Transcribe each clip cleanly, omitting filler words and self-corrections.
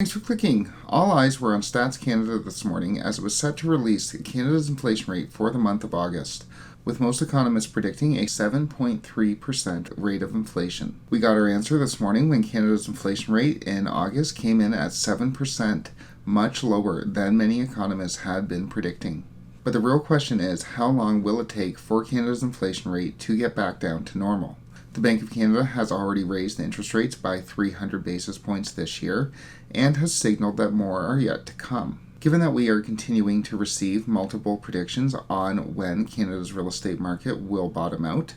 Thanks for clicking. All eyes were on Stats Canada this morning as it was set to release Canada's inflation rate for the month of August, with most economists predicting a 7.3% rate of inflation. We got our answer this morning when Canada's inflation rate in August came in at 7%, much lower than many economists had been predicting. But the real question is, how long will it take for Canada's inflation rate to get back down to normal? The Bank of Canada has already raised interest rates by 300 basis points this year and has signaled that more are yet to come. Given that we are continuing to receive multiple predictions on when Canada's real estate market will bottom out,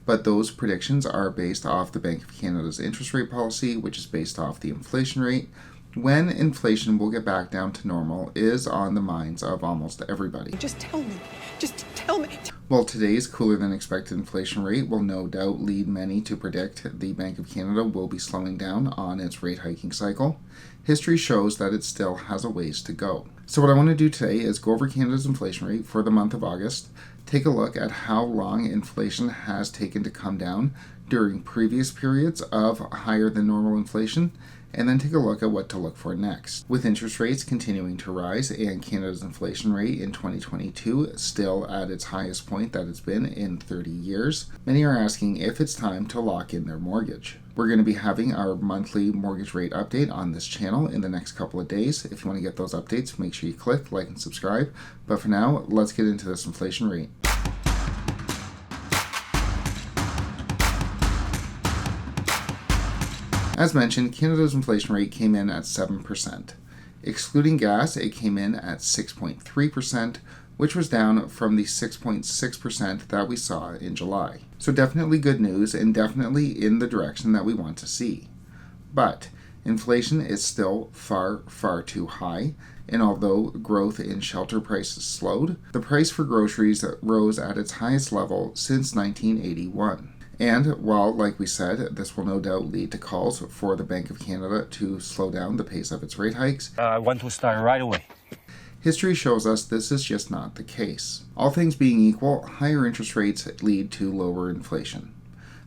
but those predictions are based off the Bank of Canada's interest rate policy, which is based off the inflation rate, when inflation will get back down to normal is on the minds of almost everybody. Just tell me. Just tell me. While today's cooler than expected inflation rate will no doubt lead many to predict the Bank of Canada will be slowing down on its rate hiking cycle, history shows that it still has a ways to go. So what I want to do today is go over Canada's inflation rate for the month of August, take a look at how long inflation has taken to come down during previous periods of higher than normal inflation, and then take a look at what to look for next. With interest rates continuing to rise and Canada's inflation rate in 2022 still at its highest point that it's been in 30 years, many are asking if it's time to lock in their mortgage. We're going to be having our monthly mortgage rate update on this channel in the next couple of days. If you want to get those updates, make sure you click, like, and subscribe. But for now, let's get into this inflation rate. As mentioned, Canada's inflation rate came in at 7%. Excluding gas, it came in at 6.3%, which was down from the 6.6% that we saw in July. So definitely good news and definitely in the direction that we want to see. But inflation is still far, far too high, and although growth in shelter prices slowed, the price for groceries rose at its highest level since 1981. And while, like we said, this will no doubt lead to calls for the Bank of Canada to slow down the pace of its rate hikes, I want to start right away. History shows us this is just not the case. All things being equal, higher interest rates lead to lower inflation.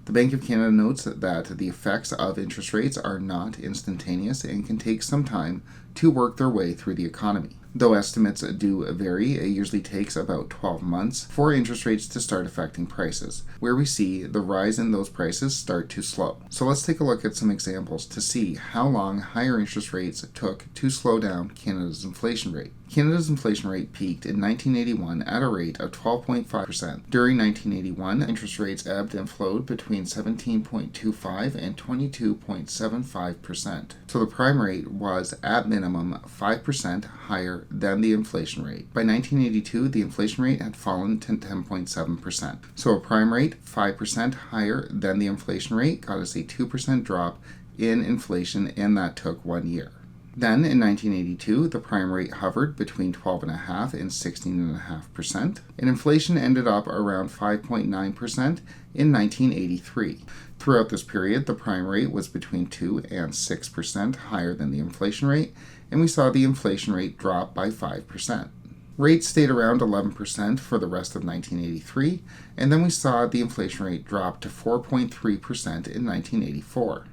The Bank of Canada notes that the effects of interest rates are not instantaneous and can take some time to work their way through the economy. Though estimates do vary, it usually takes about 12 months for interest rates to start affecting prices, where we see the rise in those prices start to slow. So let's take a look at some examples to see how long higher interest rates took to slow down Canada's inflation rate. Canada's inflation rate peaked in 1981 at a rate of 12.5%. During 1981, interest rates ebbed and flowed between 17.25 and 22.75%. So the prime rate was, at minimum, 5% higher than the inflation rate. By 1982, the inflation rate had fallen to 10.7%. So a prime rate 5% higher than the inflation rate got us a 2% drop in inflation, and that took 1 year. Then, in 1982, the prime rate hovered between 12.5% and 16.5%, and inflation ended up around 5.9% in 1983. Throughout this period, the prime rate was between 2 and 6% higher than the inflation rate, and we saw the inflation rate drop by 5%. Rates stayed around 11% for the rest of 1983, and then we saw the inflation rate drop to 4.3% in 1984.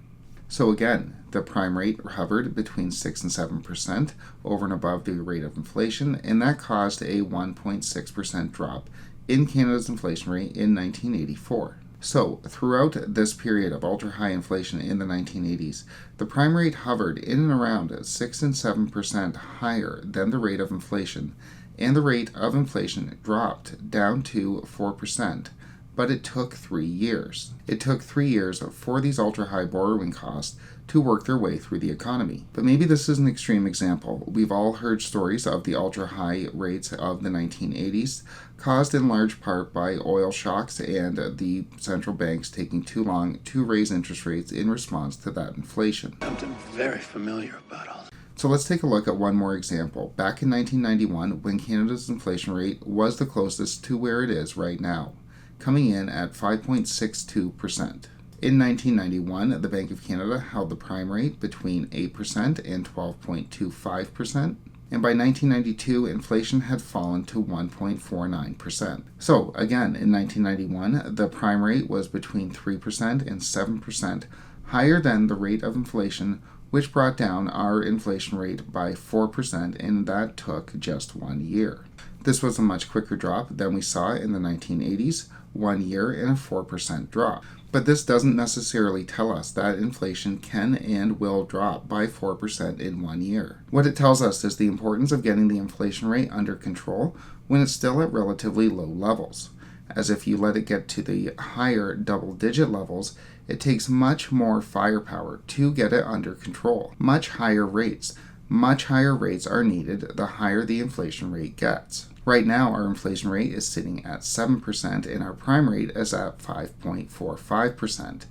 So again, the prime rate hovered between 6 and 7% over and above the rate of inflation, and that caused a 1.6% drop in Canada's inflation rate in 1984. So throughout this period of ultra-high inflation in the 1980s, the prime rate hovered in and around 6 and 7% higher than the rate of inflation, and the rate of inflation dropped down to 4%. But it took 3 years. It took 3 years for these ultra-high borrowing costs to work their way through the economy. But maybe this is an extreme example. We've all heard stories of the ultra-high rates of the 1980s, caused in large part by oil shocks and the central banks taking too long to raise interest rates in response to that inflation. Something very familiar about all this. So let's take a look at one more example. Back in 1991, when Canada's inflation rate was the closest to where it is right now, coming in at 5.62%. In 1991, the Bank of Canada held the prime rate between 8% and 12.25%, and by 1992, inflation had fallen to 1.49%. So again, in 1991, the prime rate was between 3% and 7% higher than the rate of inflation which brought down our inflation rate by 4%, and that took just 1 year. This was a much quicker drop than we saw in the 1980s, 1 year and a 4% drop. But this doesn't necessarily tell us that inflation can and will drop by 4% in 1 year. What it tells us is the importance of getting the inflation rate under control when it's still at relatively low levels, as if you let it get to the higher double-digit levels, it takes much more firepower to get it under control. Much higher rates are needed the higher the inflation rate gets. Right now, our inflation rate is sitting at 7% and our prime rate is at 5.45%.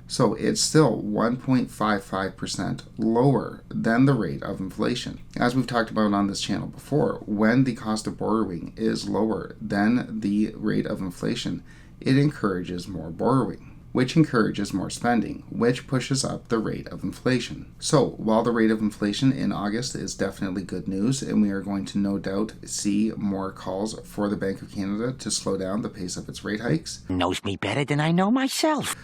So it's still 1.55% lower than the rate of inflation. As we've talked about on this channel before, when the cost of borrowing is lower than the rate of inflation, it encourages more borrowing, which encourages more spending, which pushes up the rate of inflation. So while the rate of inflation in August is definitely good news, and we are going to no doubt see more calls for the Bank of Canada to slow down the pace of its rate hikes, knows me better than I know myself.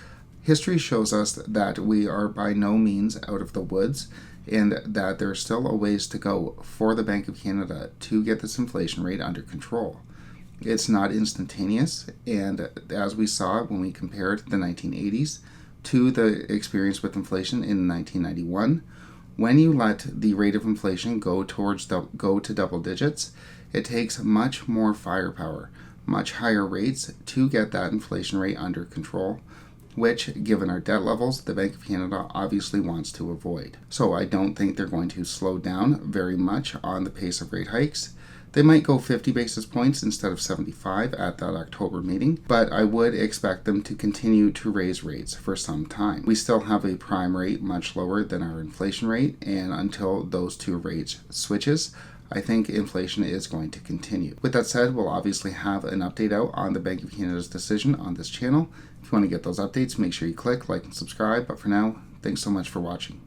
history shows us that we are by no means out of the woods, and that there's still a ways to go for the Bank of Canada to get this inflation rate under control. It's not instantaneous, and as we saw when we compared the 1980s to the experience with inflation in 1991, when you let the rate of inflation go to double digits, it takes much more firepower, much higher rates to get that inflation rate under control, which, given our debt levels, the Bank of Canada obviously wants to avoid. So I don't think they're going to slow down very much on the pace of rate hikes. They might go 50 basis points instead of 75 at that October meeting, but I would expect them to continue to raise rates for some time. We still have a prime rate much lower than our inflation rate, and until those two rates switches, I think inflation is going to continue. With that said, we'll obviously have an update out on the Bank of Canada's decision on this channel. If you want to get those updates, make sure you click like and subscribe. But for now, thanks so much for watching.